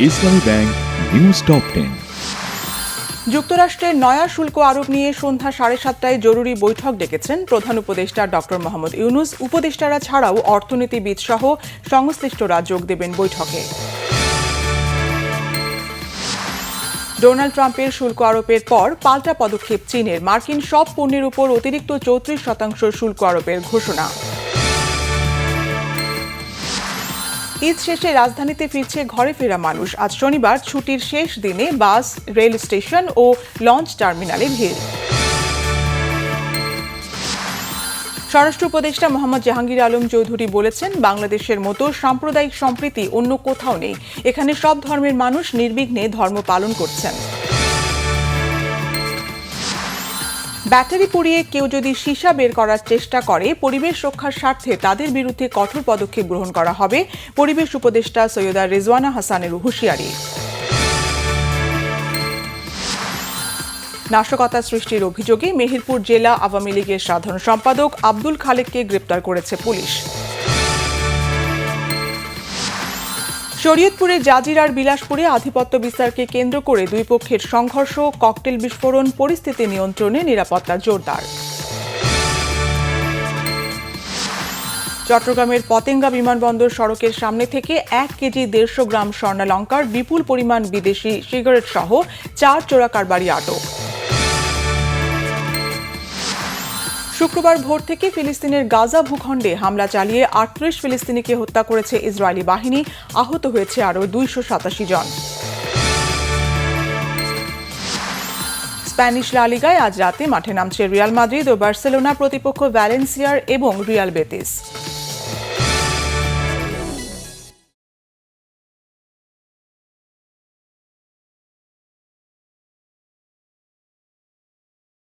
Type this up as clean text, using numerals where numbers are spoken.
ইসলামী bank news top 10। যুক্তরাষ্ট্রের নয়া শুল্ক আরোপ নিয়ে সন্ধ্যা 7:30টায় জরুরি বৈঠক ডেকেছেন প্রধান উপদেষ্টা ডক্টর মোহাম্মদ ইউনূস। উপদেষ্টারা ছাড়াও অর্থনীতিবিদ সহ সংশ্লিষ্টরা যোগ দেবেন বৈঠকে। ডোনাল্ড ট্রাম্পের শুল্ক আরোপের পর পাল্টা পদক্ষেপ চীনের। মার্কিন সব পণ্যের উপর অতিরিক্ত 34% শুল্ক আরোপের ঘোষণা। ঈদ শেষে রাজধানীতে ফিরছে ঘরে ফেরা মানুষ। আজ শনিবার ছুটির শেষ দিনে বাস, রেল স্টেশন ও লঞ্চ টার্মিনালে ভিড়। স্বরাষ্ট্র উপদেষ্টা মোহাম্মদ জাহাঙ্গীর আলম চৌধুরী বলেছেন, বাংলাদেশের মতো সাম্প্রদায়িক সম্প্রীতি অন্য কোথাও নেই। এখানে সব ধর্মের মানুষ নির্বিঘ্নে ধর্ম পালন করছেন। ব্যাটারি পুড়িয়ে কেউ যদি সীসা বের করার চেষ্টা করে, পরিবেশ রক্ষার স্বার্থে তাদের বিরুদ্ধে কঠোর পদক্ষেপ গ্রহণ করা হবে, পরিবেশ উপদেষ্টা সৈয়দা রেজওয়ানা হাসানের হুঁশিয়ারি। নাশকতা সৃষ্টির অভিযোগে মেহেরপুর জেলা আওয়ামী লীগের সাধারণ সম্পাদক আব্দুল খালেককে গ্রেপ্তার করেছে পুলিশ। শরীয়তপুরের জাজিরার বিলাসপুরে আধিপত্য বিস্তারকে কেন্দ্র করে দুই পক্ষের সংঘর্ষ, ককটেল বিস্ফোরণ, পরিস্থিতি নিয়ন্ত্রণে নিরাপত্তা জোরদার। চট্টগ্রামের পতেঙ্গা বিমানবন্দর সড়কের সামনে থেকে 1 কেজি 150 গ্রাম স্বর্ণালংকার, বিপুল পরিমাণ বিদেশি সিগারেট সহ 4 চোরা কারবারি আটক। শুক্রবার ভোর থেকে ফিলিস্তিনের গাজা ভূখণ্ডে হামলা চালিয়ে 38 ফিলিস্তিনিকে হত্যা করেছে ইসরায়েলি বাহিনী। আহত হয়েছে আরও 287 জন। স্প্যানিশ লা লিগায় আজ রাতে মাঠে নামছে রিয়াল মাদ্রিদ ও বার্সেলোনা প্রতিপক্ষ ভ্যালেন্সিয়ার এবং রিয়াল বেতিস।